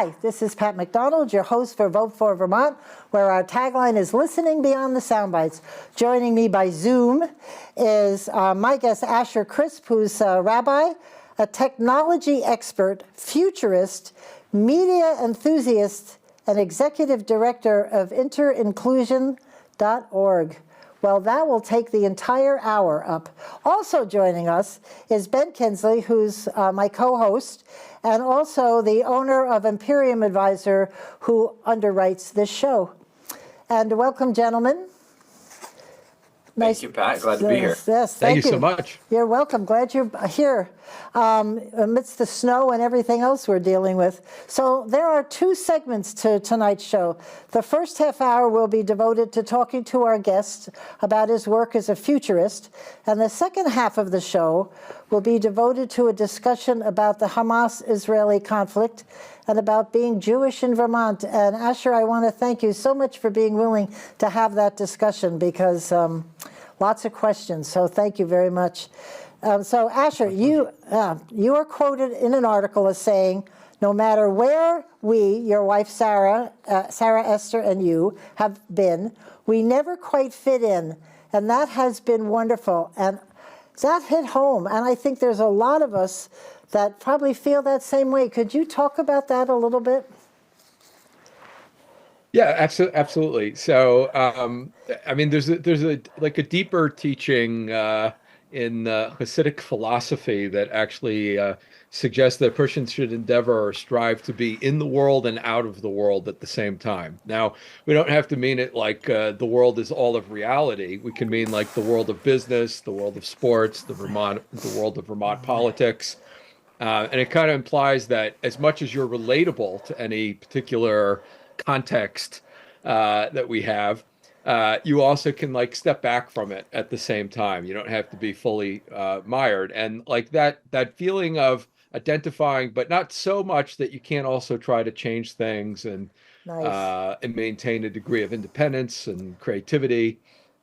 Hi, this is Pat McDonald, your host for Vote for Vermont, where our tagline is listening beyond the soundbites. Joining me by Zoom is my guest, Asher Crispe, who's a rabbi, a technology expert, futurist, media enthusiast, and executive director of interinclusion.org. Well, that will take the entire hour up. Also joining us is Ben Kinsley, who's my co-host, and also the owner of Imperium Advisor, who underwrites this show. And welcome, gentlemen. Thank you, Pat. Glad to be here. Yes, thank you so much. You're welcome. Glad you're here amidst the snow and everything else we're dealing with. So there are two segments to tonight's show. The first half hour will be devoted to talking to our guest about his work as a futurist. And the second half of the show will be devoted to a discussion about the Hamas-Israeli conflict and about being Jewish in Vermont. And Asher, I want to thank you so much for being willing to have that discussion because lots of questions. So thank you very much. So Asher, you are quoted in an article as saying, no matter where we, your wife Sarah, Esther, and you have been, we never quite fit in. And that has been wonderful. And that hit home. And I think there's a lot of us that probably feel that same way. Could you talk about that a little bit? Yeah, absolutely. So, I mean, there's a deeper teaching in Hasidic philosophy that actually suggests that a person should endeavor or strive to be in the world and out of the world at the same time. Now, we don't have to mean it like the world is all of reality. We can mean like the world of business, the world of sports, the world of Vermont politics. And it kind of implies that as much as you're relatable to any particular context that we have, you also can like step back from it at the same time. You don't have to be fully mired. And like that feeling of identifying, but not so much that you can't also try to change things and maintain a degree of independence and creativity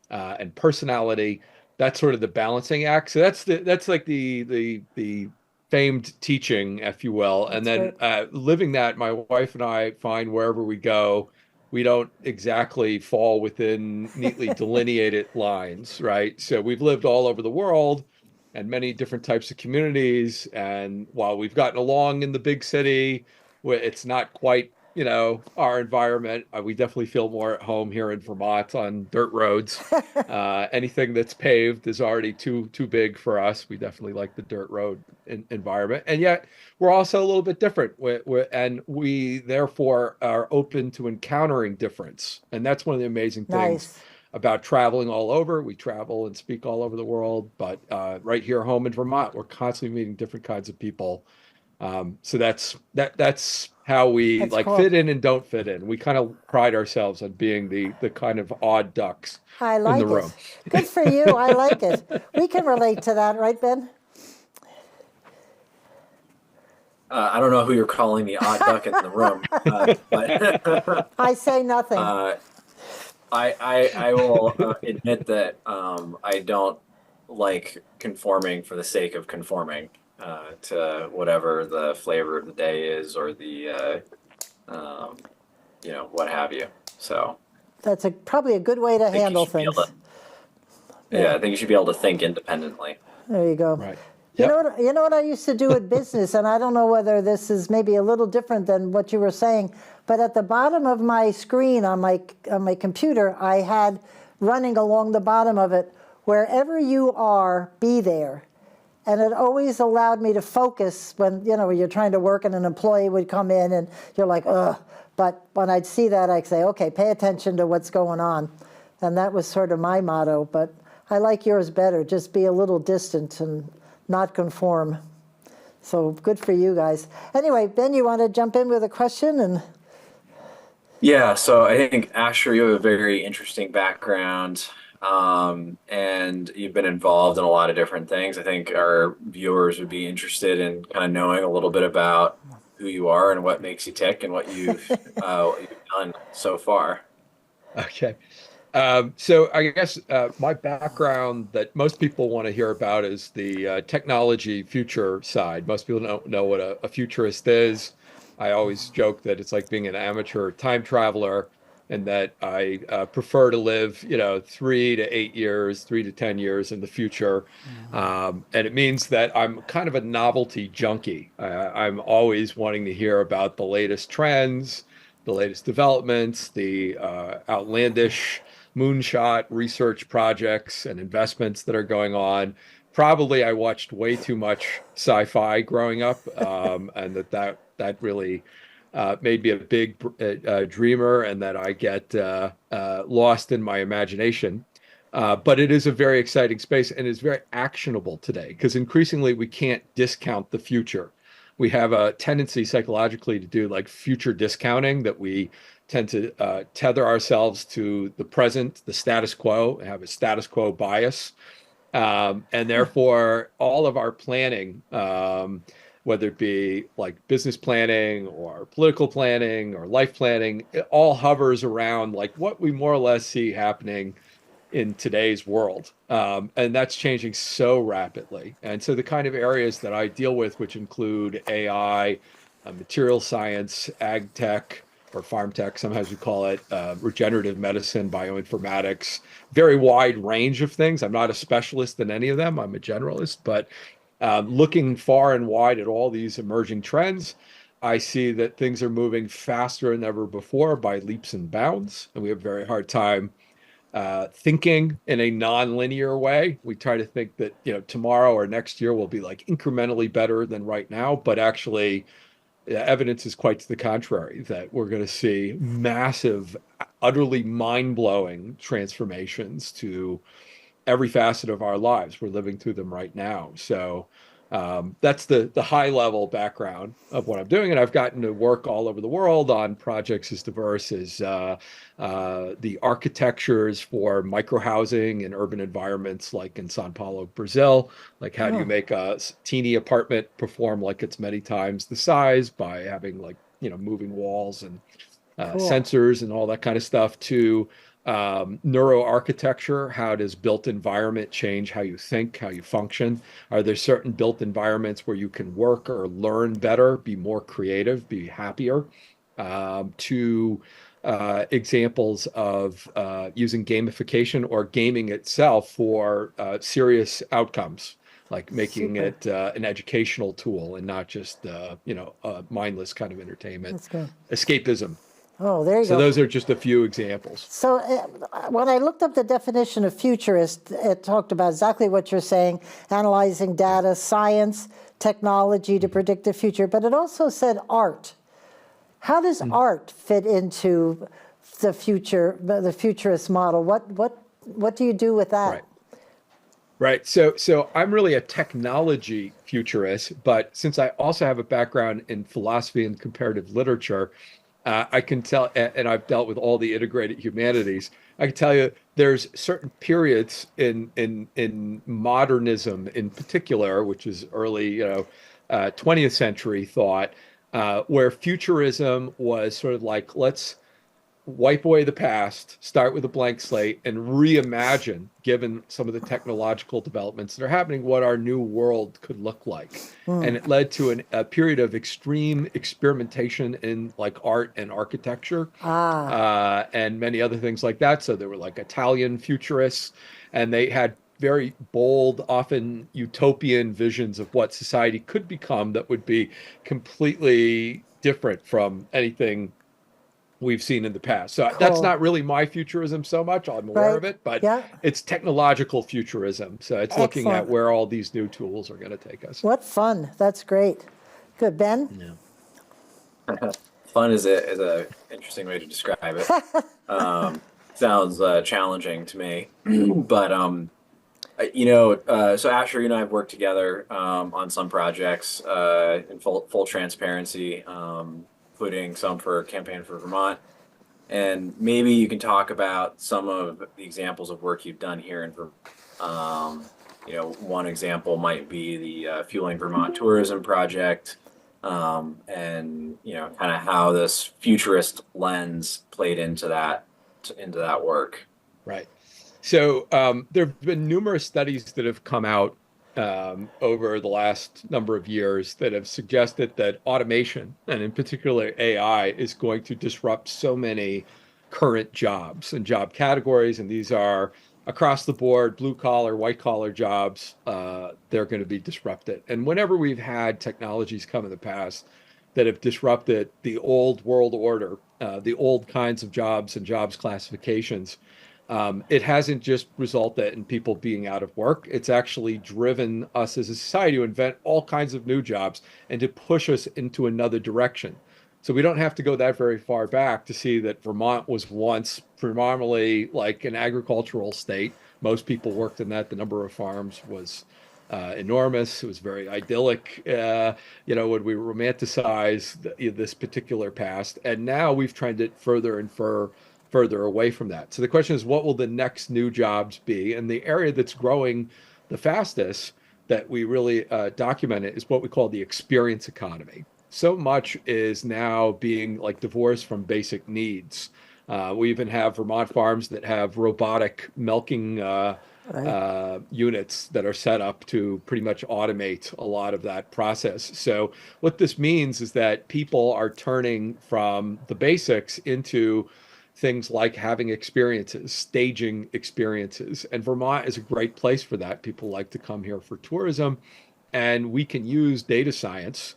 and personality. That's sort of the balancing act. So that's like the famed teaching, if you will. And then living that, my wife and I find wherever we go, we don't exactly fall within neatly delineated lines, right? So we've lived all over the world and many different types of communities. And while we've gotten along in the big city, where it's not quite, our environment, we definitely feel more at home here in Vermont on dirt roads. Anything that's paved is already too big for us. We definitely like the dirt road environment. And yet we're also a little bit different. And we therefore are open to encountering difference. And that's one of the amazing things about traveling all over. We travel and speak all over the world, but right here home in Vermont, we're constantly meeting different kinds of people. So that's how we cool. Fit in and don't fit in. We kind of pride ourselves on being the kind of odd ducks in the room. Good for you. I like it. We can relate to that, right, Ben? I don't know who you're calling the odd duck in the room, but I say nothing. I will admit that I don't like conforming for the sake of conforming to whatever the flavor of the day is or the what have you. So that's probably a good way to handle things. Yeah, I think you should be able to think independently. There you go. Right. Yep. You know what I used to do at business, and I don't know whether this is maybe a little different than what you were saying, but at the bottom of my screen on my computer, I had running along the bottom of it, wherever you are, be there. And it always allowed me to focus when you're trying to work and an employee would come in and you're like, ugh. But when I'd see that, I'd say, okay, pay attention to what's going on. And that was sort of my motto. But I like yours better. Just be a little distant and not conform. So good for you guys. Anyway, Ben, you want to jump in with a question? Yeah, so I think, Asher, you have a very interesting background. And you've been involved in a lot of different things. I think our viewers would be interested in kind of knowing a little bit about who you are and what makes you tick and what you've done so far. Okay. So I guess my background that most people want to hear about is the technology future side. Most people don't know what a futurist is. I always joke that it's like being an amateur time traveler, and that I prefer to live, 3 to 8 years, 3 to 10 years in the future. And it means that I'm kind of a novelty junkie. I'm always wanting to hear about the latest trends, the latest developments, the outlandish moonshot research projects and investments that are going on. Probably I watched way too much sci-fi growing up, and that really made me a big dreamer, and that I get lost in my imagination. But it is a very exciting space and is very actionable today, because increasingly we can't discount the future. We have a tendency psychologically to do like future discounting, that we tend to tether ourselves to the present, the status quo, and have a status quo bias. And therefore, all of our planning, whether it be like business planning or political planning or life planning, it all hovers around like what we more or less see happening in today's world. And that's changing so rapidly. And so the kind of areas that I deal with, which include AI, material science, ag tech, or farm tech, sometimes we call it, regenerative medicine, bioinformatics, very wide range of things. I'm not a specialist in any of them. I'm a generalist, but looking far and wide at all these emerging trends, I see that things are moving faster than ever before by leaps and bounds. And we have a very hard time thinking in a non-linear way. We try to think that, tomorrow or next year will be like incrementally better than right now, but actually evidence is quite to the contrary, that we're going to see massive, utterly mind-blowing transformations to every facet of our lives. We're living through them right now. So that's the high level background of what I'm doing. And I've gotten to work all over the world on projects as diverse as the architectures for microhousing in urban environments, like in Sao Paulo, Brazil. Like, how do you make a teeny apartment perform like it's many times the size by having moving walls and sensors and all that kind of stuff, to neuroarchitecture. How does built environment change how you think, how you function? Are there certain built environments where you can work or learn better, be more creative, be happier? To examples of using gamification or gaming itself for serious outcomes, like making it an educational tool and not just a mindless kind of entertainment. That's good. Escapism. Oh, there you go. So those are just a few examples. So when I looked up the definition of futurist, it talked about exactly what you're saying, analyzing data, science, technology to predict the future, but it also said art. How does art fit into the futurist model? What do you do with that? Right. So I'm really a technology futurist, but since I also have a background in philosophy and comparative literature, I can tell, and I've dealt with all the integrated humanities, I can tell you there's certain periods in modernism in particular, which is early 20th century thought, where futurism was sort of like, let's wipe away the past, start with a blank slate, and reimagine, given some of the technological developments that are happening, what our new world could look like. And it led to a period of extreme experimentation in like art and architecture, and many other things like that. So there were like Italian futurists, and they had very bold, often utopian visions of what society could become that would be completely different from anything we've seen in the past. So that's not really my futurism so much. I'm aware of it, but it's technological futurism. So it's looking at where all these new tools are going to take us. What fun. That's great. Good. Ben? Yeah. Fun is a interesting way to describe it. Sounds challenging to me. But, so Asher, you and I have worked together on some projects in full transparency, including some for Campaign for Vermont. And maybe you can talk about some of the examples of work you've done here in Vermont. One example might be the Fueling Vermont Tourism Project, and kind of how this futurist lens played into that work. Right. So there have been numerous studies that have come out over the last number of years that have suggested that automation, and in particular AI, is going to disrupt so many current jobs and job categories. And these are across the board, blue collar, white collar jobs. They're going to be disrupted. And whenever we've had technologies come in the past that have disrupted the old world order, the old kinds of jobs and jobs classifications, it hasn't just resulted in people being out of work. It's actually driven us as a society to invent all kinds of new jobs and to push us into another direction. So we don't have to go that very far back to see that Vermont was once predominantly like an agricultural state. Most people worked in that. The number of farms was enormous. It was very idyllic, when we romanticize this particular past. And now we've tried to further infer further away from that. So the question is, what will the next new jobs be? And the area that's growing the fastest that we really document it is what we call the experience economy. So much is now being like divorced from basic needs. We even have Vermont farms that have robotic milking units that are set up to pretty much automate a lot of that process. So what this means is that people are turning from the basics into things like having experiences, staging experiences. And Vermont is a great place for that. People like to come here for tourism, and we can use data science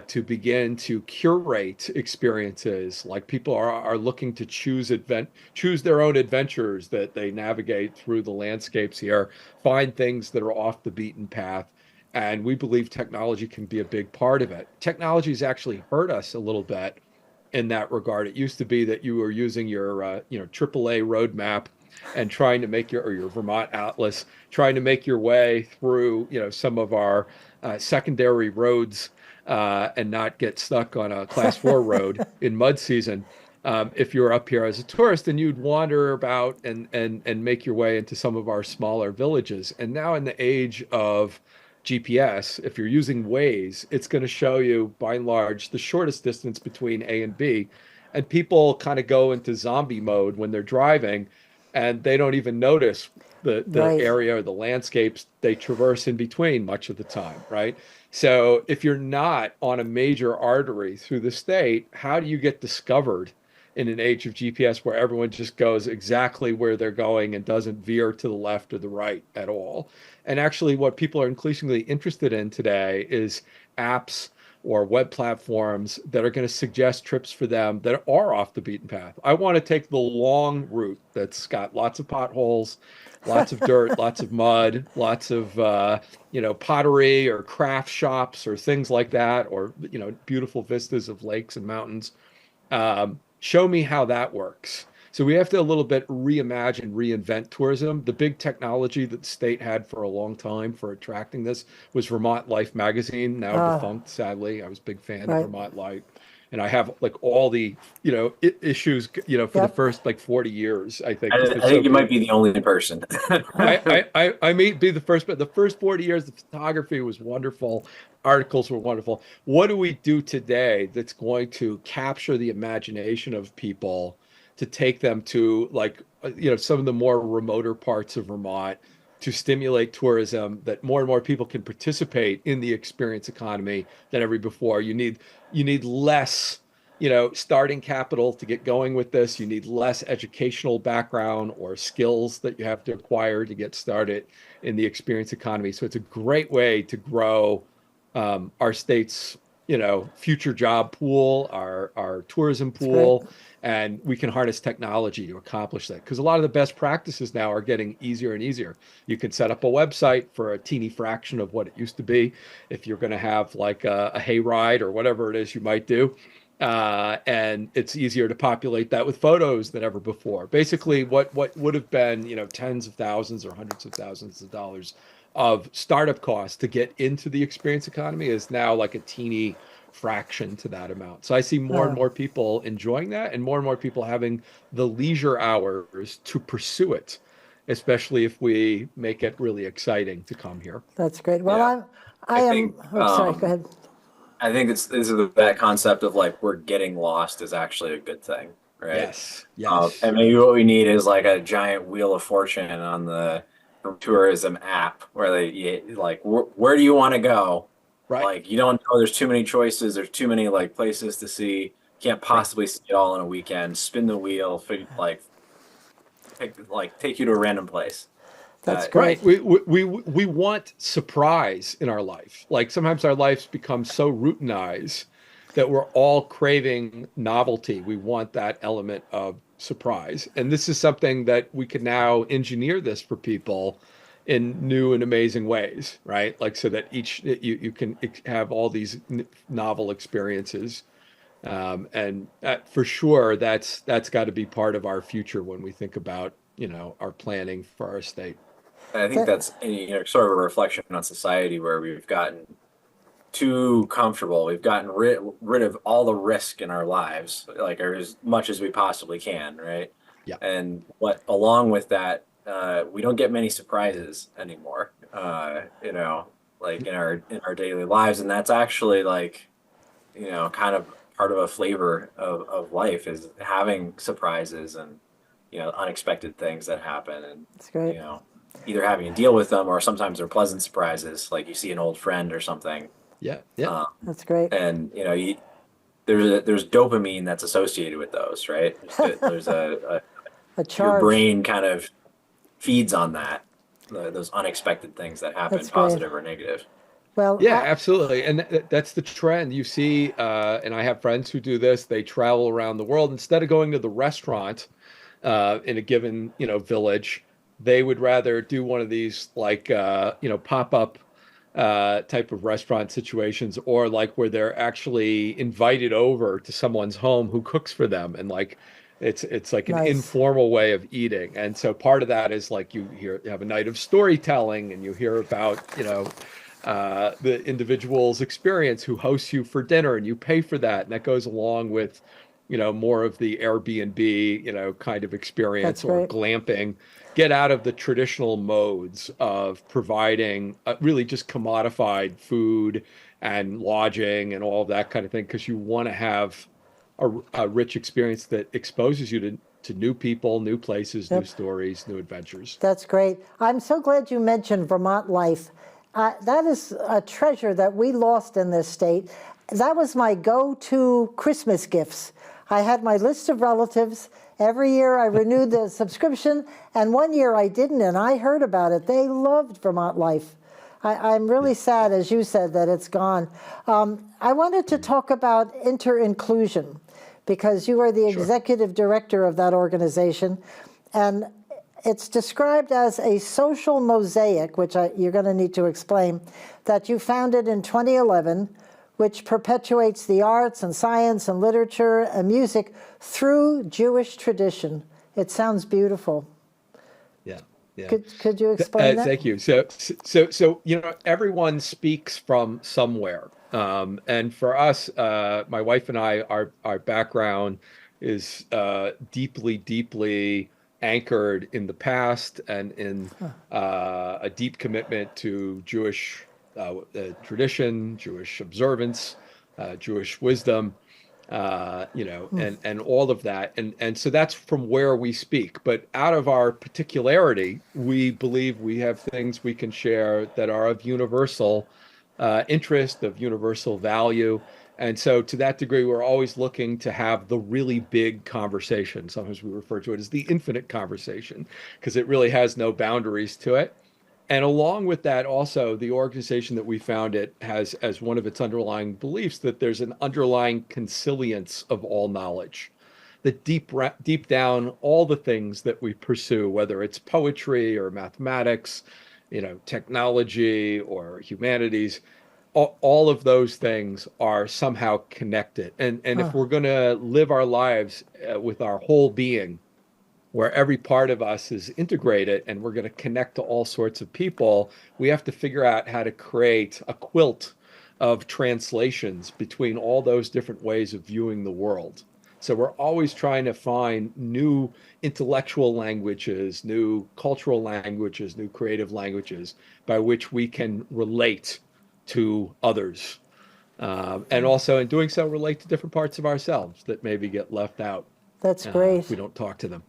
to begin to curate experiences. Like people are looking to choose their own adventures that they navigate through the landscapes here, find things that are off the beaten path. And we believe technology can be a big part of it. Technology has actually hurt us a little bit in that regard. It used to be that you were using your AAA roadmap and trying to make your Vermont Atlas, trying to make your way through some of our secondary roads and not get stuck on a class 4 road in mud season. If you're up here as a tourist, and you'd wander about and make your way into some of our smaller villages. And now in the age of GPS, if you're using Waze, it's going to show you, by and large, the shortest distance between A and B. And people kind of go into zombie mode when they're driving, and they don't even notice the Right. area or the landscapes they traverse in between much of the time, right? So if you're not on a major artery through the state, how do you get discovered in an age of GPS where everyone just goes exactly where they're going and doesn't veer to the left or the right at all? And actually, what people are increasingly interested in today is apps or web platforms that are going to suggest trips for them that are off the beaten path. I want to take the long route that's got lots of potholes, lots of dirt, lots of mud, lots of pottery or craft shops or things like that, or beautiful vistas of lakes and mountains. Show me how that works. So we have to a little bit reimagine, reinvent tourism. The big technology that the state had for a long time for attracting this was Vermont Life magazine, now defunct, sadly. I was a big fan of Vermont Life. And I have like all the, issues, for the first like 40 years, I think. I think you might be the only person. I may be the first, but the first 40 years, the photography was wonderful. Articles were wonderful. What do we do today that's going to capture the imagination of people to take them to some of the more remoter parts of Vermont, to stimulate tourism, that more and more people can participate in the experience economy than ever before? You need less, starting capital to get going with this. You need less educational background or skills that you have to acquire to get started in the experience economy. So it's a great way to grow our state's, future job pool, our tourism pool. And we can harness technology to accomplish that, because a lot of the best practices now are getting easier and easier. You can set up a website for a teeny fraction of what it used to be if you're going to have like a hayride or whatever it is you might do. And it's easier to populate that with photos than ever before. Basically, what would have been, tens of thousands or hundreds of thousands of dollars of startup costs to get into the experience economy is now like a teeny fraction to that amount. So I see more and more people enjoying that, and more people having the leisure hours to pursue it, especially if we make it really exciting to come here. That's great. Well, sorry, go ahead. I think that concept of like we're getting lost is actually a good thing, right? Yes. And maybe what we need is like a giant wheel of fortune on the tourism app where like, where do you want to go? Right. Like, you don't know, there's too many choices, there's too many like places to see. Can't Right. possibly see it all in a weekend. Spin the wheel, take you to a random place. That's Right. great. We want surprise in our life. Like sometimes our lives become so routinized that we're all craving novelty. We want that element of surprise. And this is something that we can now engineer this for people in new and amazing ways, right? Like so that you can have all these novel experiences. And for sure, that's got to be part of our future when we think about, our planning for our estate. And I think That, that's, sort of a reflection on society where we've gotten too comfortable. We've gotten rid of all the risk in our lives, like, or as much as we possibly can, right? Yeah. And what along with that, we don't get many surprises anymore. Like in our daily lives, and that's actually like, kind of part of a flavor of life is having surprises and unexpected things that happen, and that's great. you know either having to deal with them, or sometimes they're pleasant surprises, like you see an old friend or something. Yeah. Yeah. Um, That's great. and there's dopamine that's associated with those, right? There's A your charge. brain kind of feeds on that, those unexpected things that happen, That's great. positive or negative. Well, Yeah, absolutely. And that's the trend. You see, and I have friends who do this, they travel around the world. Instead of going to the restaurant in a given, village, they would rather do one of these like, pop-up type of restaurant situations, or like where they're actually invited over to someone's home who cooks for them. And like, it's like an nice. informal way of eating. And so part of that is like you have a night of storytelling and you hear about, the individual's experience who hosts you for dinner and you pay for that. And that goes along with, more of the Airbnb, kind of That's experience or great. glamping. Get out of the traditional modes of providing really just commodified food and lodging and all of that kind of thing, because you want to have a rich experience that exposes you to new people, new places, new Yep. stories, new adventures. That's great. I'm so glad you mentioned Vermont life. That is a treasure that we lost in this state. That was my go-to Christmas gifts. I had my list of relatives. Every year I renewed the subscription, and one year I didn't, and I heard about it. They loved Vermont life. I'm really sad, as you said, that it's gone. I wanted to talk about inter-inclusion, because you are the executive director of that organization, and it's described as a social mosaic, which you're going to need to explain, that you founded in 2011, which perpetuates the arts and science and literature and music through Jewish tradition. It sounds beautiful. Yeah. Yeah. Could you explain that? Thank you. So everyone speaks from somewhere, and for us, my wife and I, our background is deeply anchored in the past and in a deep commitment to Jewish tradition, Jewish observance, Jewish wisdom. And all of that. And so that's from where we speak. But out of our particularity, we believe we have things we can share that are of universal interest, of universal value. And so to that degree, we're always looking to have the really big conversation. Sometimes we refer to it as the infinite conversation, because it really has no boundaries to it. And along with that, also, the organization that we founded has as one of its underlying beliefs that there's an underlying consilience of all knowledge. That deep down, all the things that we pursue, whether it's poetry or mathematics, technology or humanities, all of those things are somehow connected. And if we're going to live our lives with our whole being, where every part of us is integrated and we're going to connect to all sorts of people, we have to figure out how to create a quilt of translations between all those different ways of viewing the world. So we're always trying to find new intellectual languages, new cultural languages, new creative languages by which we can relate to others. And also in doing so, relate to different parts of ourselves that maybe get left out That's great. if we don't talk to them.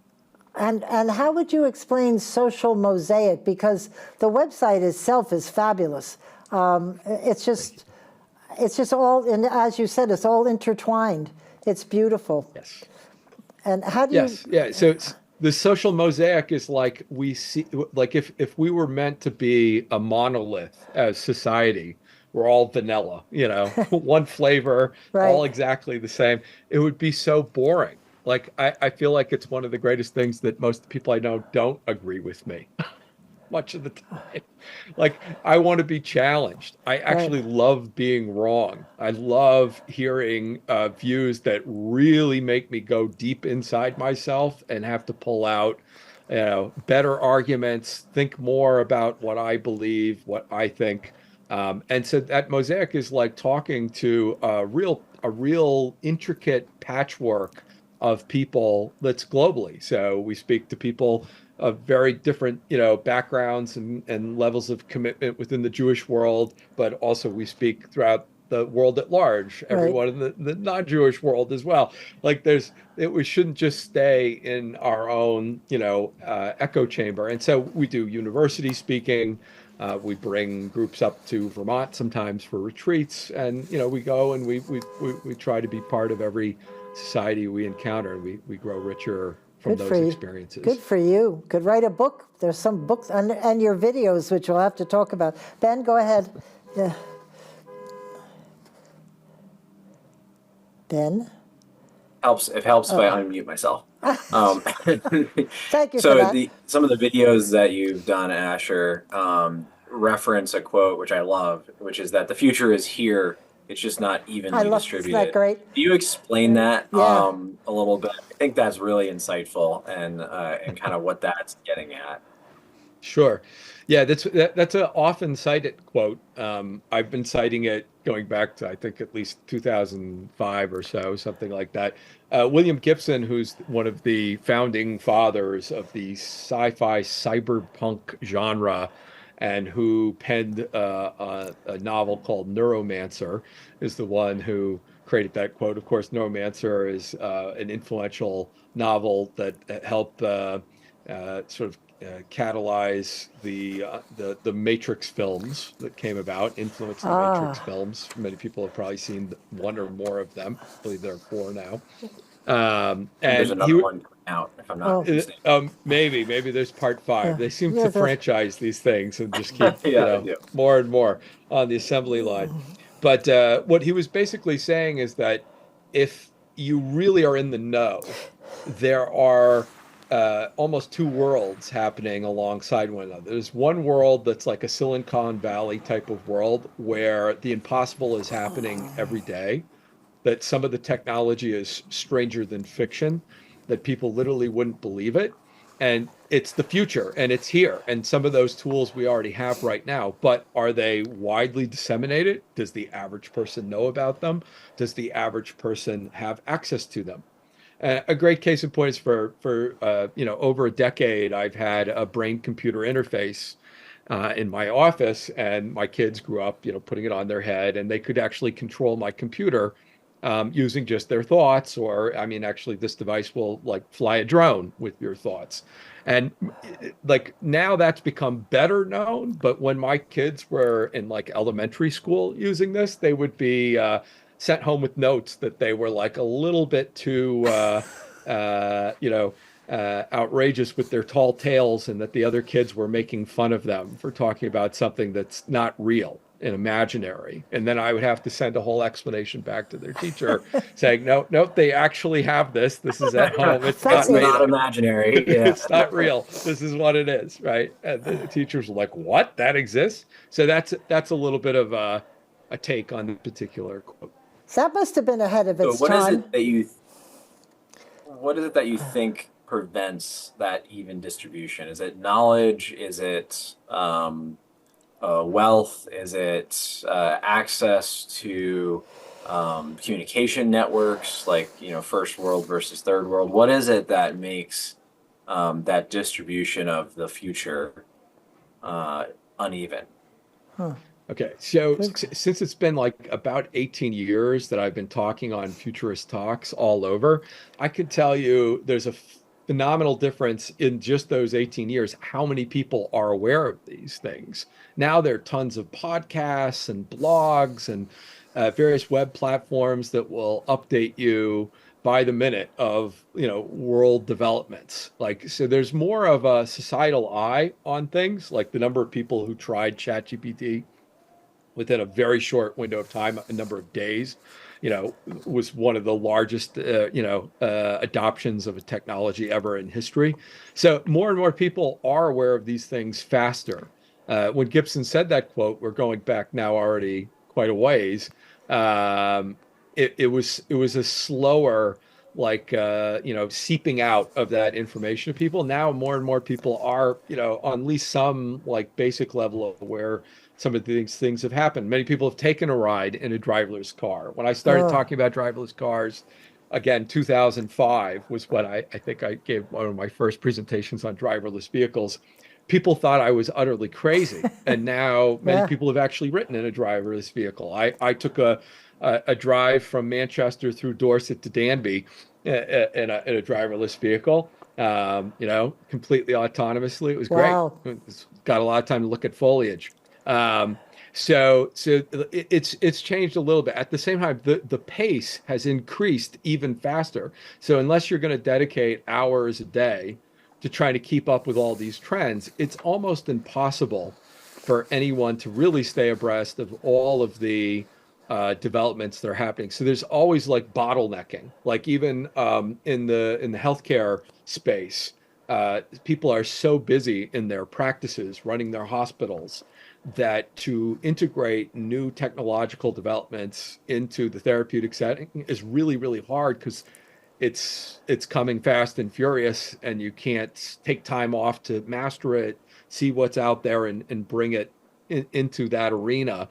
And how would you explain social mosaic? Because the website itself is fabulous. It's just all, and as you said, it's all intertwined. It's beautiful. Yes. And how do you? Yes. Yeah. So the social mosaic is like we see, like if we were meant to be a monolith as society, we're all vanilla, one flavor, Right. all exactly the same. It would be so boring. Like I feel like it's one of the greatest things that most people I know don't agree with me much of the time. Like I want to be challenged. I actually love being wrong. I love hearing views that really make me go deep inside myself and have to pull out, better arguments, think more about what I believe, what I think. And so that mosaic is like talking to a real intricate patchwork of people that's globally. So we speak to people of very different, backgrounds and levels of commitment within the Jewish world, but also we speak throughout the world at large, everyone in the non-Jewish world as well. Like we shouldn't just stay in our own, echo chamber. And so we do university speaking. We bring groups up to Vermont sometimes for retreats, and we go and we try to be part of every society we encounter, and we grow richer from those experiences. Good for you. Could write a book. There's some books and your videos, which we'll have to talk about. Ben, go ahead. Yeah. Ben? It helps if I unmute myself. Thank you so for that. Some of the videos that you've done, Asher, reference a quote which I love, which is that the future is here. It's just not evenly distributed. Isn't that great? Do you explain that Yeah. a little bit? I think that's really insightful and kind of what that's getting at. Sure. Yeah, that's an often cited quote. I've been citing it going back to, I think, at least 2005 or so, something like that. William Gibson, who's one of the founding fathers of the sci-fi cyberpunk genre, and who penned a novel called Neuromancer, is the one who created that quote. Of course, Neuromancer is an influential novel that helped sort of catalyze the Matrix films that came about, influenced the Matrix films. Many people have probably seen one or more of them. I believe there are 4 now. And there's another one coming out, if I'm not mistaken. Maybe there's part 5. Yeah. They seem to franchise these things and just keep Yeah, more and more on the assembly line. But what he was basically saying is that if you really are in the know, there are almost 2 worlds happening alongside one another. There's one world that's like a Silicon Valley type of world where the impossible is happening every day, that some of the technology is stranger than fiction, that people literally wouldn't believe it. And it's the future, and it's here. And some of those tools we already have right now, but are they widely disseminated? Does the average person know about them? Does the average person have access to them? A great case in point is for over a decade, I've had a brain-computer interface in my office, and my kids grew up, putting it on their head, and they could actually control my computer using just their thoughts. Or, actually, this device will like fly a drone with your thoughts. And like now that's become better known. But when my kids were in like elementary school using this, they would be sent home with notes that they were like a little bit too, outrageous with their tall tales, and that the other kids were making fun of them for talking about something that's not real and imaginary. And then I would have to send a whole explanation back to their teacher saying, no, they actually have this. This is at home. It's not imaginary. Yeah. It's not real. This is what it is, right? And the teachers were like, what? That exists? So that's a little bit of a take on the particular quote. That must have been ahead of its So time. what is it that you think prevents that even distribution? Is it knowledge? Is it wealth? Is it access to communication networks, like first world versus third world? What is it that makes that distribution of the future uneven? Okay, so since it's been like about 18 years that I've been talking on Futurist talks all over, I could tell you there's phenomenal difference in just those 18 years, how many people are aware of these things. Now there are tons of podcasts and blogs and various web platforms that will update you by the minute of, world developments. Like, so there's more of a societal eye on things, like the number of people who tried ChatGPT within a very short window of time, a number of days, was one of the largest, adoptions of a technology ever in history. So more and more people are aware of these things faster. When Gibson said that quote, we're going back now already quite a ways. It was a slower, like, seeping out of that information to people. Now more and more people are, on at least some like basic level of aware some of these things have happened. Many people have taken a ride in a driverless car. When I started talking about driverless cars, again, 2005 was when I think I gave one of my first presentations on driverless vehicles. People thought I was utterly crazy. And now many people have actually ridden in a driverless vehicle. I took a drive from Manchester through Dorset to Danby in a driverless vehicle, completely autonomously. It was great. Wow. Got a lot of time to look at foliage. So it's changed a little bit. At the same time, the pace has increased even faster. So unless you're going to dedicate hours a day to trying to keep up with all these trends, it's almost impossible for anyone to really stay abreast of all of the developments that are happening. So there's always like bottlenecking, like even in the healthcare space, people are so busy in their practices, running their hospitals, that to integrate new technological developments into the therapeutic setting is really, really hard because it's coming fast and furious, and you can't take time off to master it, see what's out there, and bring it into that arena.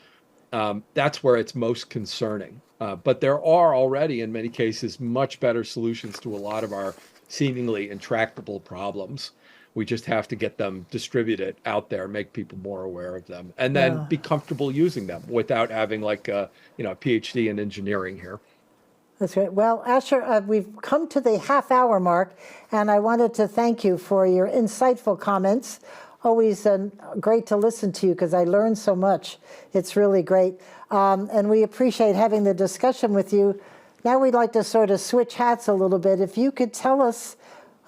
That's where it's most concerning. But there are already, in many cases, much better solutions to a lot of our seemingly intractable problems. We just have to get them distributed out there, make people more aware of them, and then be comfortable using them without having like a PhD in engineering here. That's great. Well, Asher, we've come to the half-hour mark, and I wanted to thank you for your insightful comments. Always great to listen to you because I learned so much. It's really great. And we appreciate having the discussion with you. Now we'd like to sort of switch hats a little bit. If you could tell us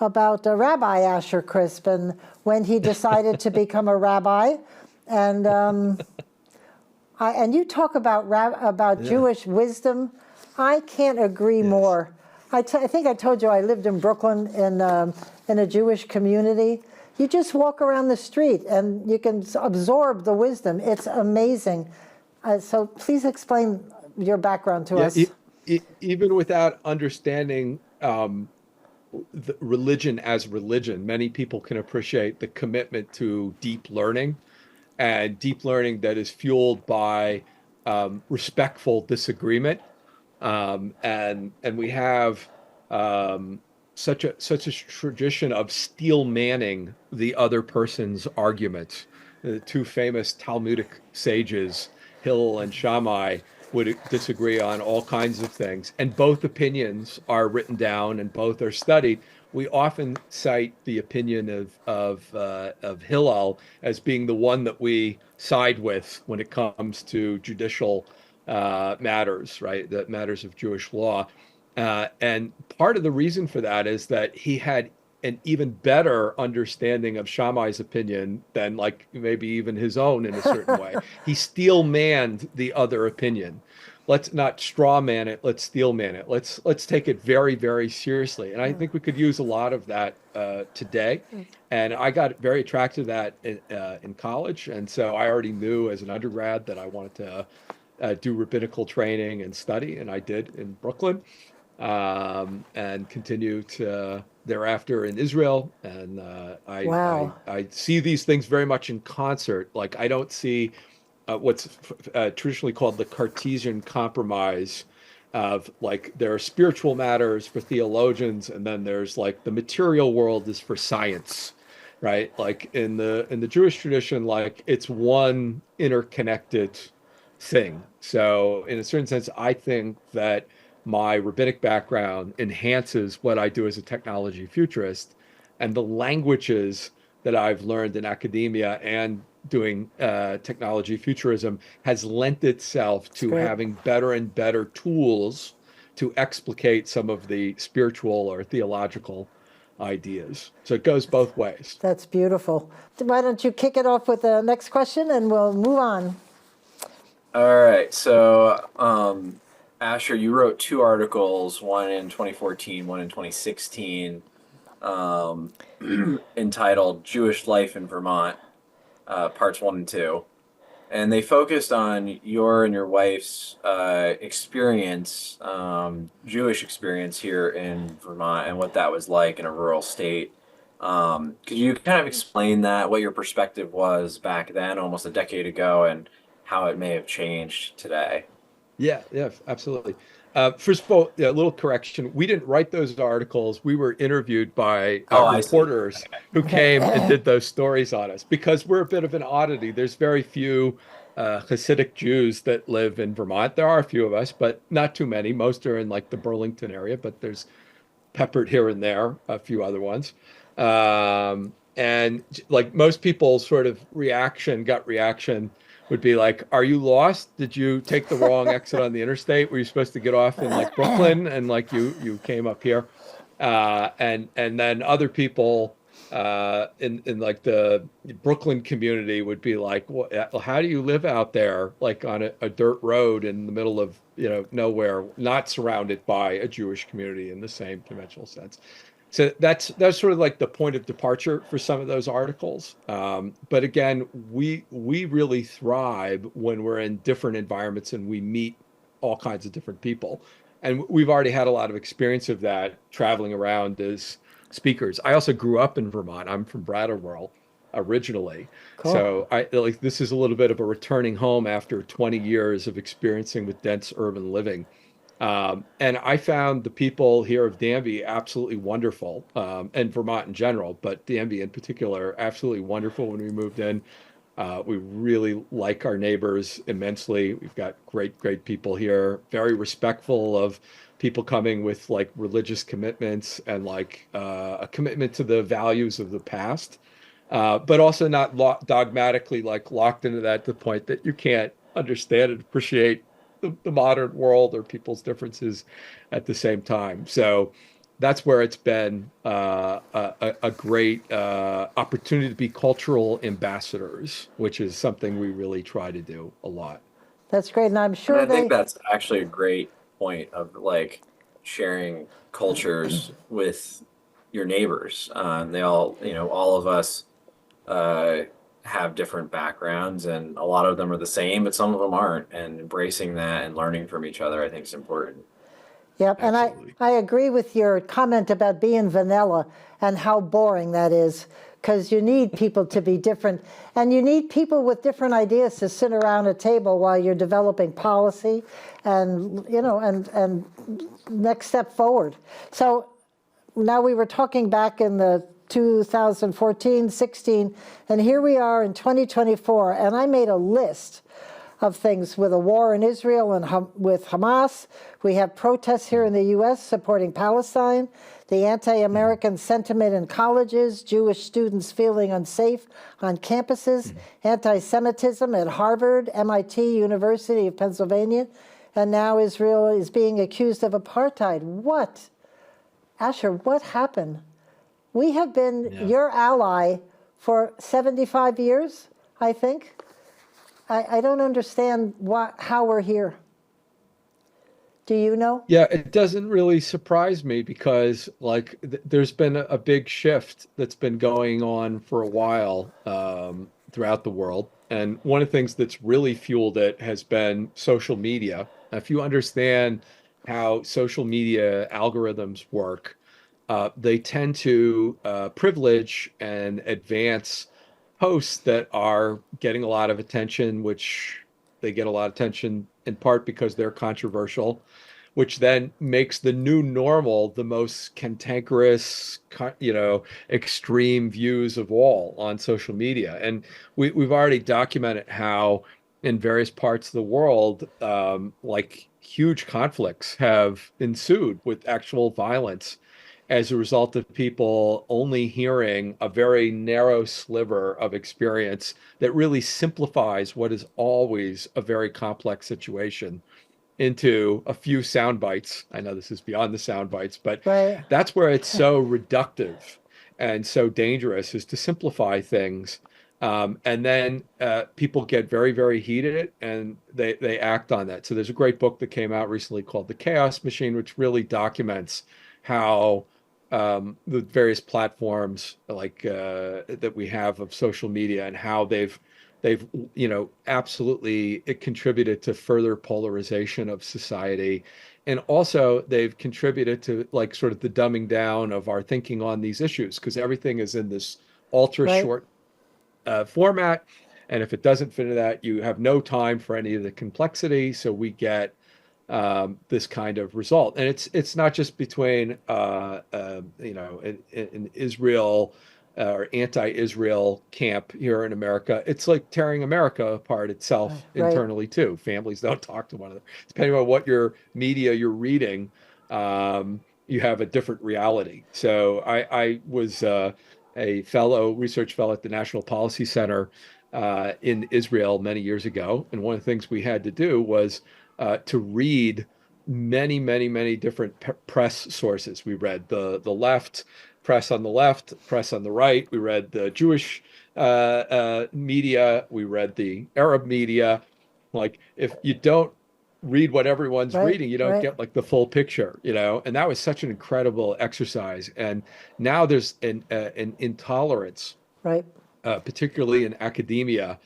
about Rabbi Asher Crispe and when he decided to become a rabbi. And and you talk about Jewish wisdom. I can't agree more. I think I told you I lived in Brooklyn in a Jewish community. You just walk around the street and you can absorb the wisdom. It's amazing. So please explain your background to us. Even without understanding the religion as religion, many people can appreciate the commitment to deep learning, and deep learning that is fueled by respectful disagreement. And we have such a tradition of steel manning the other person's argument. The two famous Talmudic sages, Hillel and Shammai, would disagree on all kinds of things, and both opinions are written down and both are studied. We often cite the opinion of Hillel as being the one that we side with when it comes to judicial matters, right? The matters of Jewish law. And part of the reason for that is that he had an even better understanding of Shammai's opinion than like maybe even his own in a certain way. He steel manned the other opinion. Let's not straw man it. Let's steel man it. Let's take it very, very seriously. And I think we could use a lot of that today. And I got very attracted to that in college. And so I already knew as an undergrad that I wanted to do rabbinical training and study, and I did in Brooklyn, and continue to thereafter in Israel. And I see these things very much in concert. Like I don't see what's traditionally called the Cartesian compromise of like there are spiritual matters for theologians, and then there's like the material world is for science, right? Like in the Jewish tradition, like it's one interconnected thing. So in a certain sense, I think that my rabbinic background enhances what I do as a technology futurist, and the languages that I've learned in academia and doing technology futurism has lent itself That's to great. having better and better tools to explicate some of the spiritual or theological ideas. So it goes both ways. That's beautiful. Why don't you kick it off with the next question and we'll move on. All right. So, Asher, you wrote two articles, one in 2014, one in 2016, um, entitled Jewish Life in Vermont, parts one and two. And they focused on your and your wife's experience, Jewish experience here in Vermont and what that was like in a rural state. Could you kind of explain that, what your perspective was back then, almost a decade ago, and how it may have changed today? Yeah, yeah, absolutely. First of all, yeah, a little correction. We didn't write those articles. We were interviewed by Oh, I see. reporters who came and did those stories on us because we're a bit of an oddity. There's very few Hasidic Jews that live in Vermont. There are a few of us, but not too many. Most are in like the Burlington area, but there's peppered here and there, a few other ones. And like most people's sort of gut reaction would be like, are you lost? Did you take the wrong exit on the interstate? Were you supposed to get off in like Brooklyn and like you came up here? And then other people in like the Brooklyn community would be like, well, how do you live out there like on a dirt road in the middle of nowhere, not surrounded by a Jewish community in the same conventional sense? So that's sort of like the point of departure for some of those articles. But again, we really thrive when we're in different environments and we meet all kinds of different people. And we've already had a lot of experience of that traveling around as speakers. I also grew up in Vermont. I'm from Brattleboro originally. Cool. So this is a little bit of a returning home after 20 years of experiencing with dense urban living. And I found the people here of Danby absolutely wonderful, and Vermont in general, but Danby in particular, absolutely wonderful when we moved in. We really like our neighbors immensely. We've got great people here, very respectful of people coming with like religious commitments and like a commitment to the values of the past, but also not dogmatically like locked into that to the point that you can't understand and appreciate the modern world or people's differences at the same time. So that's where it's been a great opportunity to be cultural ambassadors, which is something we really try to do a lot. That's great. And I'm And sure I think that's actually a great point of like sharing cultures with your neighbors. They all, all of us have different backgrounds and a lot of them are the same, but some of them aren't. And embracing that and learning from each other, I think is important. Yep, and Absolutely. I agree with your comment about being vanilla and how boring that is, because you need people to be different, and you need people with different ideas to sit around a table while you're developing policy and, and next step forward. So now we were talking back in the 2014, 16, and here we are in 2024, and I made a list of things with a war in Israel and with Hamas. We have protests here in the U.S. supporting Palestine, the anti-American sentiment in colleges, Jewish students feeling unsafe on campuses, anti-Semitism at Harvard, MIT, University of Pennsylvania, and now Israel is being accused of apartheid. What? Asher, what happened? We have been your ally for 75 years, I think. I don't understand how we're here. Do you know? Yeah, it doesn't really surprise me because like there's been a big shift that's been going on for a while throughout the world. And one of the things that's really fueled it has been social media. If you understand how social media algorithms work, they tend to privilege and advance posts that are getting a lot of attention, which they get a lot of attention in part because they're controversial, which then makes the new normal the most cantankerous, extreme views of all on social media. And we've already documented how in various parts of the world, like huge conflicts have ensued with actual violence. as a result of people only hearing a very narrow sliver of experience that really simplifies what is always a very complex situation into a few sound bites. I know this is beyond the sound bites, but Right. that's where it's so reductive and so dangerous, is to simplify things. And then people get very, very heated, and they act on that. So there's a great book that came out recently called The Chaos Machine, which really documents how the various platforms like that we have of social media, and how they've absolutely, it contributed to further polarization of society. And also they've contributed to like sort of the dumbing down of our thinking on these issues, because everything is in this ultra Right. short format. And if it doesn't fit into that, you have no time for any of the complexity. So we get this kind of result. And it's not just between in Israel or anti-Israel camp here in America. It's like tearing America apart itself Right. internally too. Families don't talk to one another. Depending on what your media you're reading, you have a different reality. So I was a research fellow at the National Policy Center in Israel many years ago. And one of the things we had to do was to read many, many, many different press sources. We read the left, press on the left, press on the right. We read the Jewish media. We read the Arab media. Like, if you don't read what everyone's Right. reading, you don't Right. get like the full picture, And that was such an incredible exercise. And now there's an intolerance, Right. particularly in academia,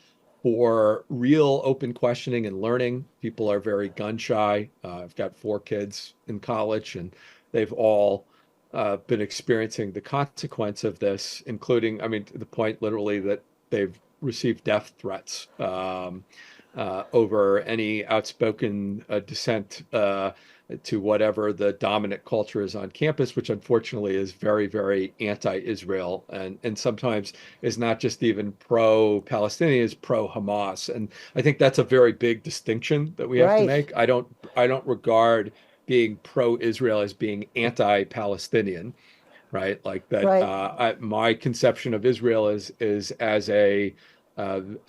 for real open questioning and learning. People are very gun shy. I've got 4 kids in college, and they've all been experiencing the consequence of this, including, I mean, to the point literally that they've received death threats over any outspoken dissent to whatever the dominant culture is on campus, which unfortunately is very, very anti-Israel, and sometimes is not just even pro-Palestinian, is pro-Hamas. And I think that's a very big distinction that we have to Right. make. I don't regard being pro-Israel as being anti-Palestinian, right? Like that. Right. My conception of Israel is as a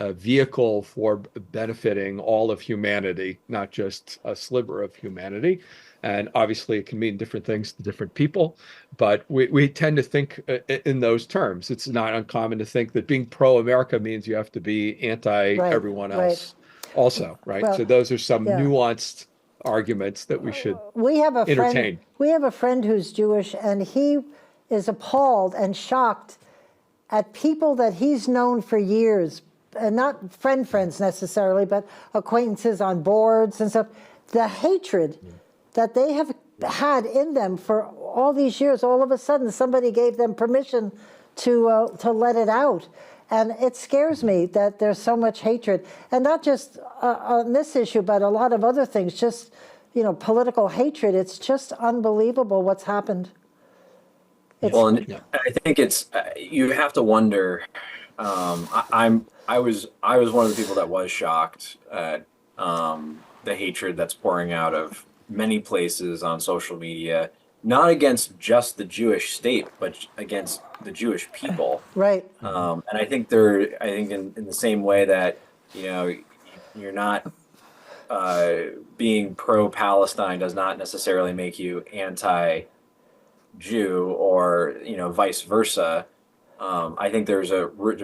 vehicle for benefiting all of humanity, not just a sliver of humanity. And obviously, it can mean different things to different people, but we tend to think in those terms. It's not uncommon to think that being pro-America means you have to be Right. anti-everyone Right. else also, right? Well, So those are some yeah. nuanced arguments that we should We have a friend. entertain. We have a friend who's Jewish, and he is appalled and shocked at people that he's known for years, and not friends necessarily, but acquaintances on boards and stuff. The hatred that they have had in them for all these years, all of a sudden somebody gave them permission to let it out. And it scares me that there's so much hatred, and not just on this issue, but a lot of other things, just, political hatred. It's just unbelievable what's happened. Well, and I think it's you have to wonder. I was one of the people that was shocked at the hatred that's pouring out of many places on social media, not against just the Jewish state, but against the Jewish people. Right. And I think in the same way that you're not being pro-Palestine does not necessarily make you anti-Jew, or vice versa. I think there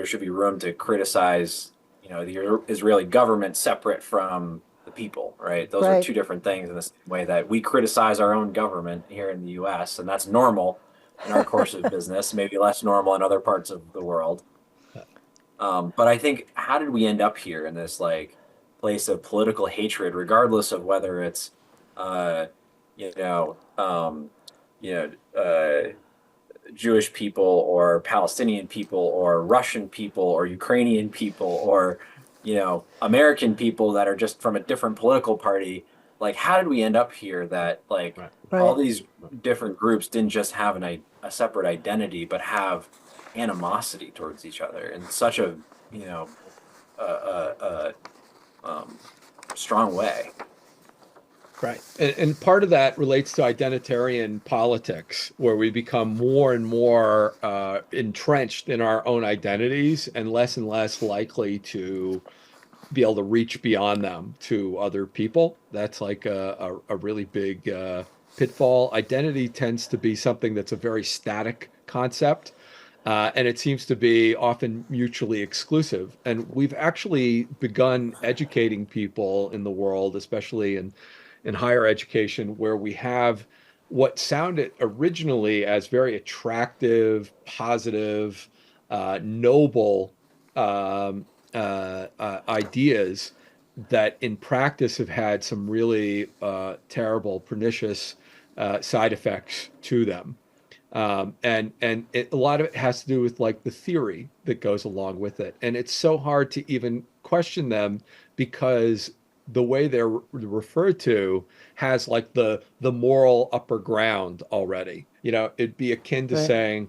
should be room to criticize the Israeli government separate from the people, right? Those are Right. two different things, in the same way that we criticize our own government here in the U.S., and that's normal in our course of business, maybe less normal in other parts of the world. But I think, how did we end up here in this place of political hatred, regardless of whether it's Jewish people or Palestinian people or Russian people or Ukrainian people or American people that are just from a different political party? Like, how did we end up here that all these different groups didn't just have a separate identity, but have animosity towards each other in such a strong way? Right. And part of that relates to identitarian politics, where we become more and more entrenched in our own identities and less likely to be able to reach beyond them to other people. That's like a really big pitfall. Identity tends to be something that's a very static concept, and it seems to be often mutually exclusive. And we've actually begun educating people in the world, especially in higher education, where we have what sounded originally as very attractive, positive, noble ideas that in practice have had some really terrible, pernicious side effects to them. A lot of it has to do with like the theory that goes along with it. And it's so hard to even question them because the way they're referred to has like the moral upper ground already. It'd be akin to Right. saying,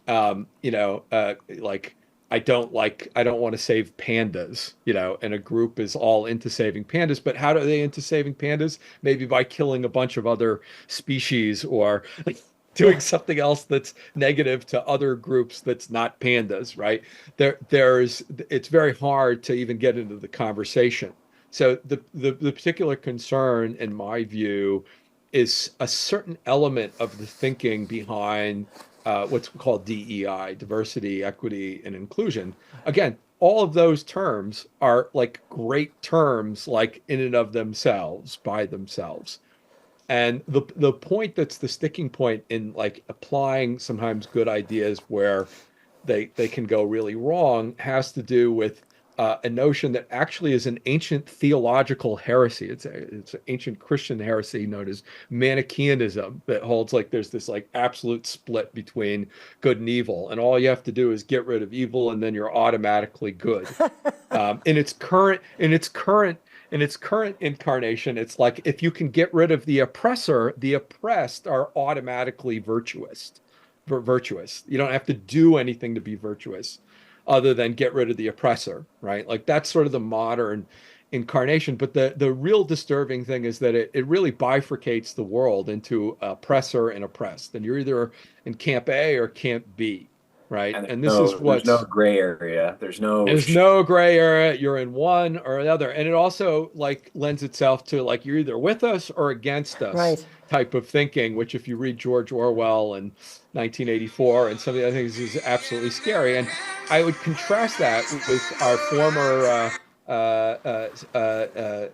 like I don't want to save pandas, and a group is all into saving pandas, but how are they into saving pandas? Maybe by killing a bunch of other species or like doing Yeah. something else that's negative to other groups that's not pandas, right? It's very hard to even get into the conversation. So the particular concern, in my view, is a certain element of the thinking behind what's called DEI, diversity, equity, and inclusion. Again, all of those terms are like great terms, like in and of themselves, by themselves. And the point that's the sticking point in like applying sometimes good ideas where they can go really wrong has to do with a notion that actually is an ancient theological heresy. It's an ancient Christian heresy known as Manichaeanism that holds like there's this like absolute split between good and evil, and all you have to do is get rid of evil, and then you're automatically good. In its current incarnation, it's like if you can get rid of the oppressor, the oppressed are automatically virtuous. You don't have to do anything to be virtuous other than get rid of the oppressor, right? Like that's sort of the modern incarnation. But the real disturbing thing is that it really bifurcates the world into oppressor and oppressed. And you're either in camp A or camp B, right? And And this is there's no what's gray area. There's no there's no gray area. You're in one or another. And it also like lends itself to like you're either with us or against us Right. type of thinking, which if you read George Orwell and 1984 and some of the other things is absolutely scary. And I would contrast that with our former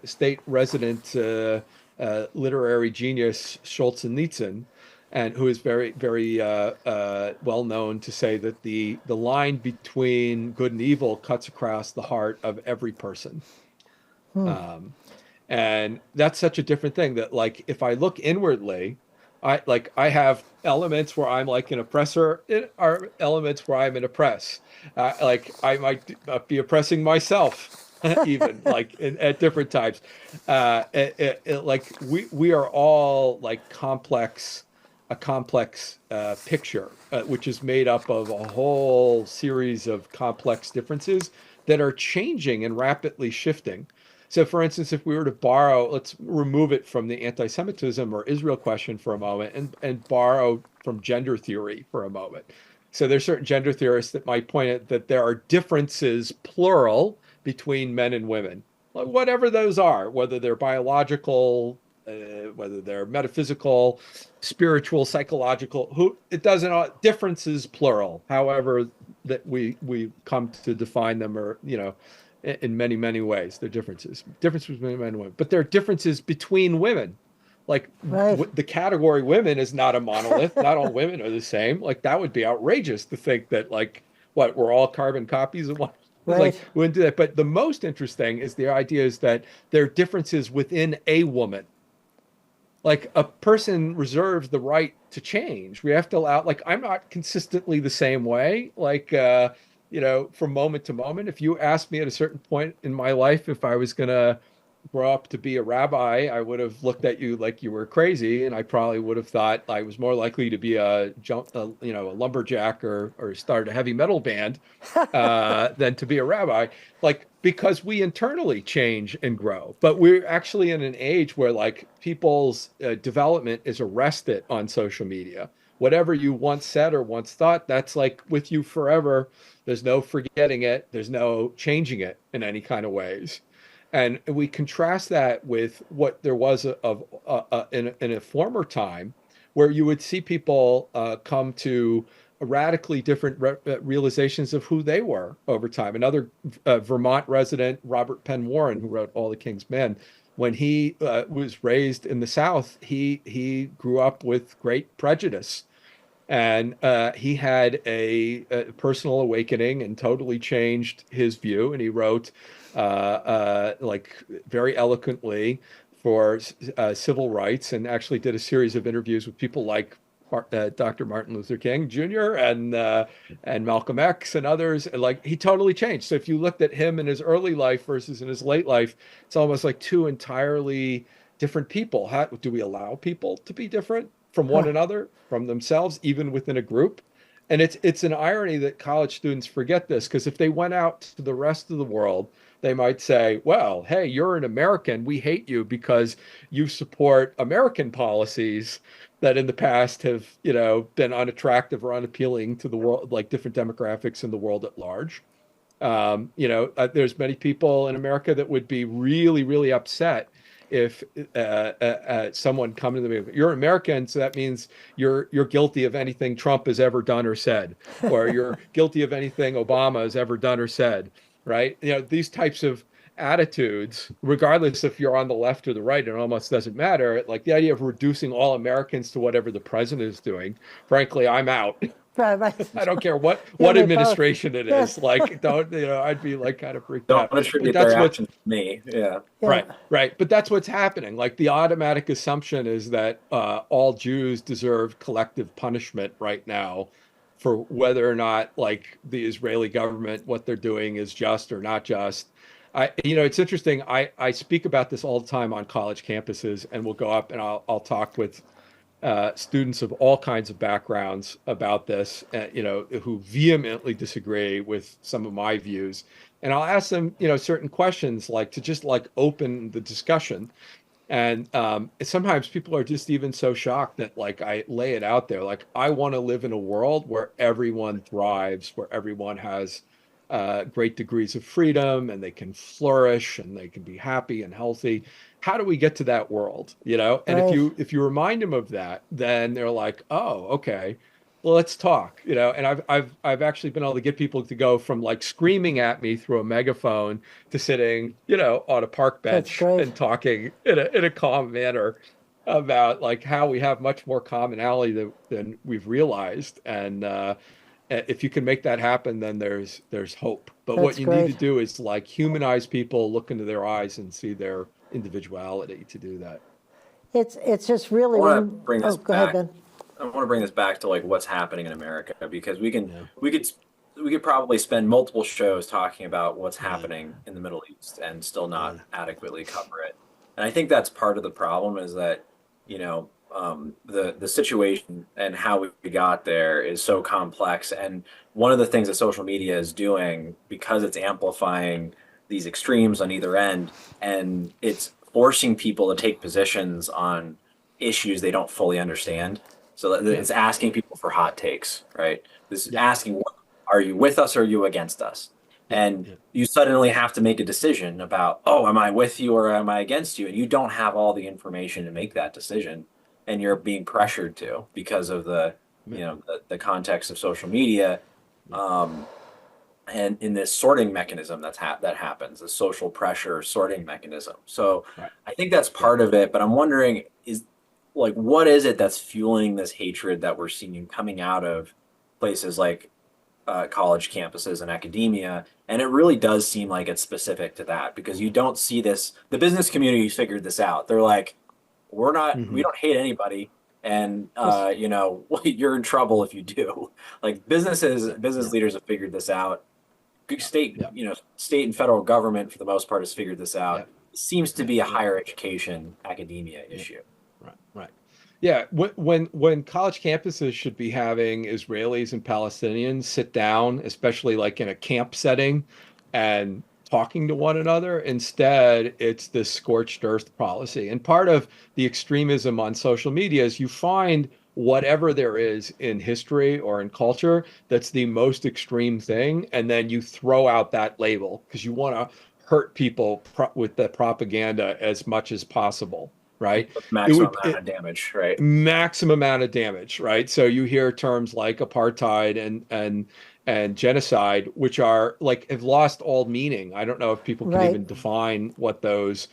state resident literary genius Solzhenitsyn, and who is very, very well known to say that the line between good and evil cuts across the heart of every person. Um, and that's such a different thing that like if I look inwardly, I have elements where I'm like an oppressor, it are elements where I'm an oppress. Like I might be oppressing myself. Even like at different times, like we are all like a complex picture, which is made up of a whole series of complex differences that are changing and rapidly shifting. So, for instance, if we were to borrow, let's remove it from the anti-Semitism or Israel question for a moment and borrow from gender theory for a moment. So there's certain gender theorists that might point out that there are differences, plural, between men and women, whatever those are, whether they're biological, whether they're metaphysical, spiritual, psychological, it doesn't, differences plural, however that we come to define them, or in many many ways they're differences between men and women, but there are differences between women. Like Right. the category women is not a monolith. Not all women are the same. Like that would be outrageous to think that like what we're all carbon copies of one. Like Right. we wouldn't do that. But the most interesting is the idea is that there are differences within a woman. Like a person reserves the right to change. We have to allow, like I'm not consistently the same way. Like from moment to moment. If you asked me at a certain point in my life if I was gonna grow up to be a rabbi, I would have looked at you like you were crazy, and I probably would have thought I was more likely to be a lumberjack or start a heavy metal band than to be a rabbi. Like, because we internally change and grow, but we're actually in an age where like people's development is arrested on social media. Whatever you once said or once thought, that's like with you forever. There's no forgetting it. There's no changing it in any kind of ways. And we contrast that with what there was in a former time where you would see people come to radically different realizations of who they were over time. Another Vermont resident, Robert Penn Warren, who wrote All the King's Men, when he was raised in the South, he grew up with great prejudice. And he had a personal awakening and totally changed his view. And he wrote, like very eloquently for civil rights, and actually did a series of interviews with people like Dr. Martin Luther King Jr. And Malcolm X and others. And like he totally changed. So if you looked at him in his early life versus in his late life, it's almost like two entirely different people. How do we allow people to be different from one another, from themselves, even within a group? And it's an irony that college students forget this, because if they went out to the rest of the world, they might say, well, hey, you're an American. We hate you because you support American policies that in the past have, been unattractive or unappealing to the world, like different demographics in the world at large. There's many people in America that would be really, really upset if someone come to them, you're American, so that means you're guilty of anything Trump has ever done or said, or you're guilty of anything Obama has ever done or said, right? These types of attitudes, regardless if you're on the left or the right, it almost doesn't matter. Like the idea of reducing all Americans to whatever the president is doing, frankly, I'm out. Right. I don't care what Yeah, administration it Yes. is. Like, don't, I'd be like kind of freaked Don't out. attribute But that's their what actions to me. Yeah. Right, right. But that's what's happening. Like the automatic assumption is that all Jews deserve collective punishment right now for whether or not like the Israeli government, what they're doing is just or not just. It's interesting. I speak about this all the time on college campuses, and we'll go up and I'll talk with students of all kinds of backgrounds about this, who vehemently disagree with some of my views. And I'll ask them, certain questions like to just like open the discussion. And sometimes people are just even so shocked that like I lay it out there. Like I want to live in a world where everyone thrives, where everyone has great degrees of freedom and they can flourish and they can be happy and healthy. How do we get to that world? And Right. if you remind them of that, then they're like, oh, okay, well, let's talk. And I've actually been able to get people to go from like screaming at me through a megaphone to sitting, on a park That's bench great. and talking in a calm manner about like how we have much more commonality than we've realized. And if you can make that happen, then there's hope. But what That's you need to great. do is like humanize people, look into their eyes and see their individuality to do that. It's just really I want to when. bring Oh, this go ahead, back. Ben. I want to bring this back to like what's happening in America, because Yeah. we could probably spend multiple shows talking about what's Yeah. happening in the Middle East and still Yeah. not adequately cover it. And I think that's part of the problem is that, the situation and how we got there is so complex. And one of the things that social media is doing, because it's amplifying these extremes on either end, and it's forcing people to take positions on issues they don't fully understand. So Yeah. it's asking people for hot takes, right? This is Yeah. asking, are you with us or are you against us? Yeah. And Yeah. you suddenly have to make a decision about, oh, am I with you or am I against you? And you don't have all the information to make that decision. And you're being pressured to because of Yeah. the context of social media. And in this sorting mechanism that happens, the social pressure sorting mechanism. So Right. I think that's Yeah. part of it, but I'm wondering is like what is it that's fueling this hatred that we're seeing coming out of places like college campuses and academia? And it really does seem like it's specific to that, because you don't see this. The business community figured this out. They're like, we Hmm. don't hate anybody, and Yes. you're in trouble if you do. Like business Yeah. leaders have figured this out. State, Yeah. state and federal government for the most part has figured this Yeah. out. seems to be a higher education academia issue. Right, right. Yeah, when college campuses should be having Israelis and Palestinians sit down, especially like in a camp setting, and talking to one another. Instead, it's this scorched earth policy. And part of the extremism on social media is you find whatever there is in history or in culture that's the most extreme thing, and then you throw out that label because you want to hurt people with the propaganda as much as possible, right? Maximum amount of damage, right? Maximum amount of damage, right? So you hear terms like apartheid and genocide, which are like have lost all meaning. I don't know if people can Right. even define what those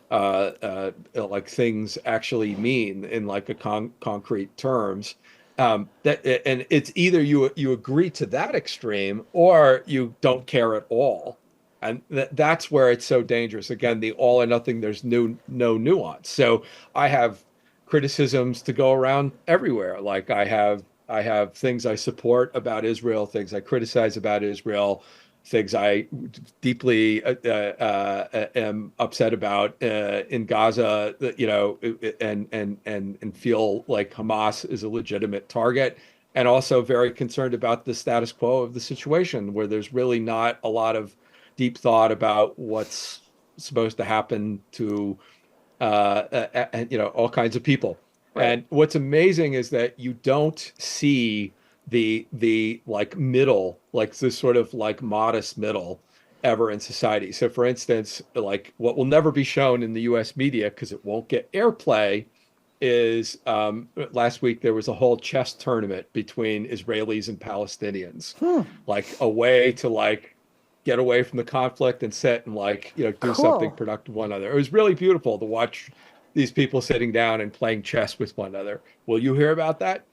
like things actually mean in like a concrete terms. That and it's either you agree to that extreme or you don't care at all. And that's where it's so dangerous. Again, the all or nothing, there's no nuance. So I have criticisms to go around everywhere. Like I have things I support about Israel, things I criticize about Israel, things I deeply am upset about in Gaza, you know, and feel like Hamas is a legitimate target, and also very concerned about the status quo of the situation, where there's really not a lot of deep thought about what's supposed to happen to you know, all kinds of people. Right. And what's amazing is that you don't see the like middle, like this sort of like modest middle ever in society. So for instance, like what will never be shown in the US media because it won't get airplay is last week there was a whole chess tournament between Israelis and Palestinians, like a way to like get away from the conflict and sit and like, you know, do Cool. something productive with one another. It was really beautiful to watch these people sitting down and playing chess with one another. Will you hear about that?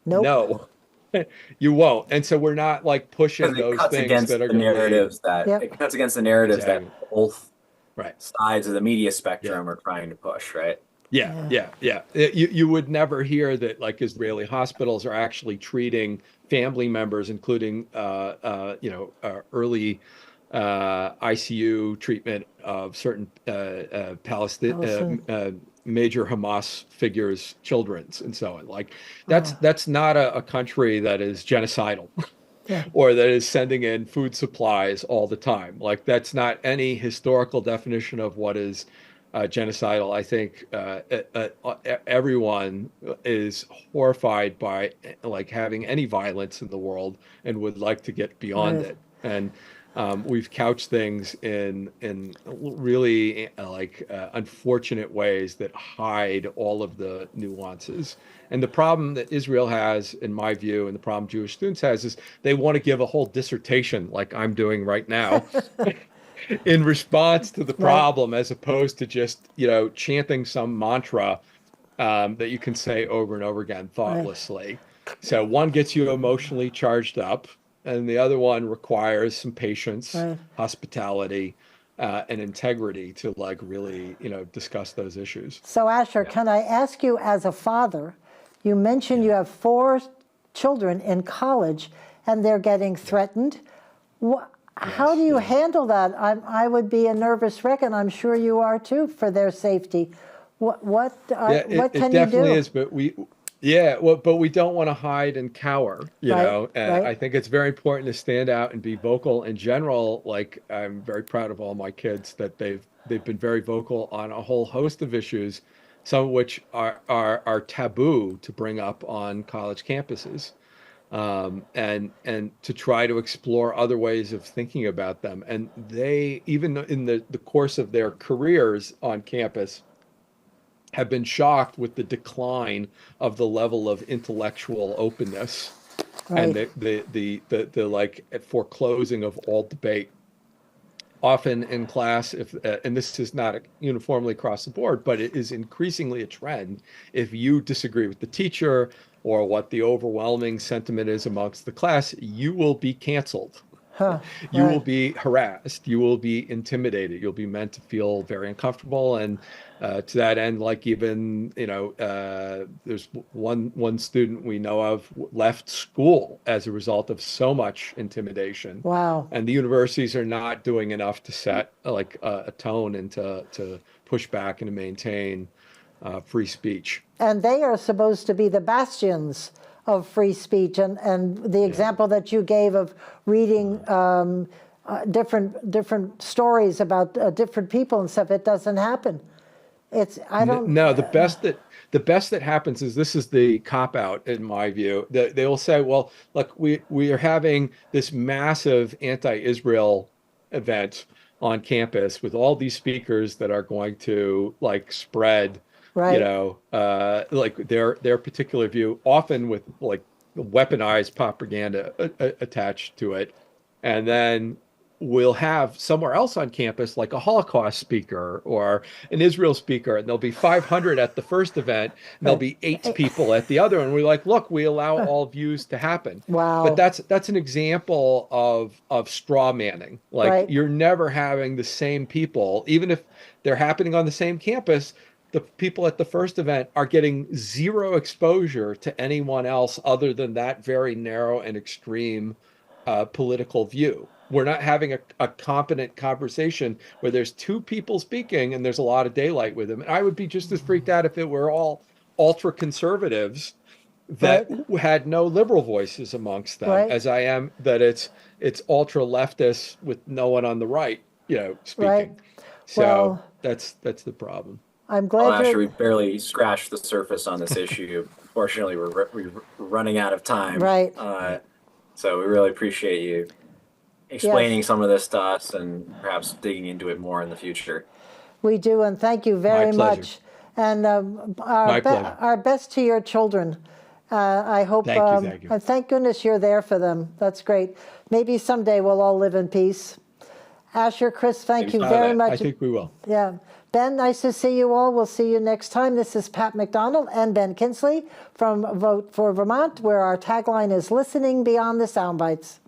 Nope. No, you won't. And so we're not like pushing Because it those cuts things against that are the going to narratives that Yep. it cuts against the narratives Exactly. that both right. sides of the media spectrum are trying to push, right? Yeah. You would never hear that like Israeli hospitals are actually treating family members, including you know, early ICU treatment of certain Palestinian major Hamas figures, children's, and so on. Like that's not a country that is genocidal. Yeah. Or that is sending in food supplies all the time. Like that's not any historical definition of what is genocidal. I think everyone is horrified by like having any violence in the world and would like to get beyond Right. it. And we've couched things in really unfortunate ways that hide all of the nuances. And the problem that Israel has, in my view, and the problem Jewish students has, is they want to give a whole dissertation, like I'm doing right now, in response to the problem, as opposed to just, you know, chanting some mantra that you can say over and over again thoughtlessly. So one gets you emotionally charged up, and the other one requires some patience, hospitality, and integrity to like really, you know, discuss those issues. So Asher, can I ask you as a father, you mentioned you have 4 children in college and they're getting threatened. How do you handle that? I would be a nervous wreck, and I'm sure you are too, for their safety. What can it you do? definitely is, but but we don't want to hide and cower, you know. And I think it's very important to stand out and be vocal in general. Like I'm very proud of all my kids that they've been very vocal on a whole host of issues, some of which are taboo to bring up on college campuses. And to try to explore other ways of thinking about them. And they, even in the course of their careers on campus, have been shocked with the decline of the level of intellectual openness and the like foreclosing of all debate. Often in class, if and this is not uniformly across the board, but it is increasingly a trend. If you disagree with the teacher or what the overwhelming sentiment is amongst the class, you will be canceled. You will right. be harassed. You will be intimidated. You'll be meant to feel very uncomfortable. And to that end, like even, there's one student we know of left school as a result of so much intimidation. Wow. And the universities are not doing enough to set like a tone and to push back and to maintain free speech. And they are supposed to be the bastions of free speech. And the example that you gave of reading different stories about different people and stuff, it doesn't happen. I don't. No, the best that happens is, this is the cop out in my view. They will say, well, look, we are having this massive anti-Israel event on campus with all these speakers that are going to like spread, Right. like their particular view, often with like weaponized propaganda attached to it. And then we'll have somewhere else on campus like a Holocaust speaker or an Israel speaker, and there'll be 500 at the first event, and there'll be 8 people at the other. And we're like, look, we allow all views to happen. Wow. But that's an example of straw manning. Like, Right. you're never having the same people, even if they're happening on the same campus. The people at the first event are getting zero exposure to anyone else other than that very narrow and extreme political view. We're not having a competent conversation where there's 2 people speaking and there's a lot of daylight with them. And I would be just as freaked out if it were all ultra conservatives that Right. had no liberal voices amongst them, Right. as I am that it's ultra leftists with no one on the right, speaking. Right. So Well, that's the problem. I'm Well, glad actually, we you're barely scratched the surface on this issue. Fortunately, we're running out of time. Right. So we really appreciate you explaining Yes. some of this to us and perhaps digging into it more in the future. We do, and thank you very pleasure. much. And My pleasure. our best to your children. I hope. Thank you. And thank goodness you're there for them. That's great. Maybe someday we'll all live in peace. Asher, Chris, thank you Maybe very someday. much. I think we will. Yeah. Ben, nice to see you all. We'll see you next time. This is Pat McDonald and Ben Kinsley from Vote for Vermont, where our tagline is listening beyond the sound bites.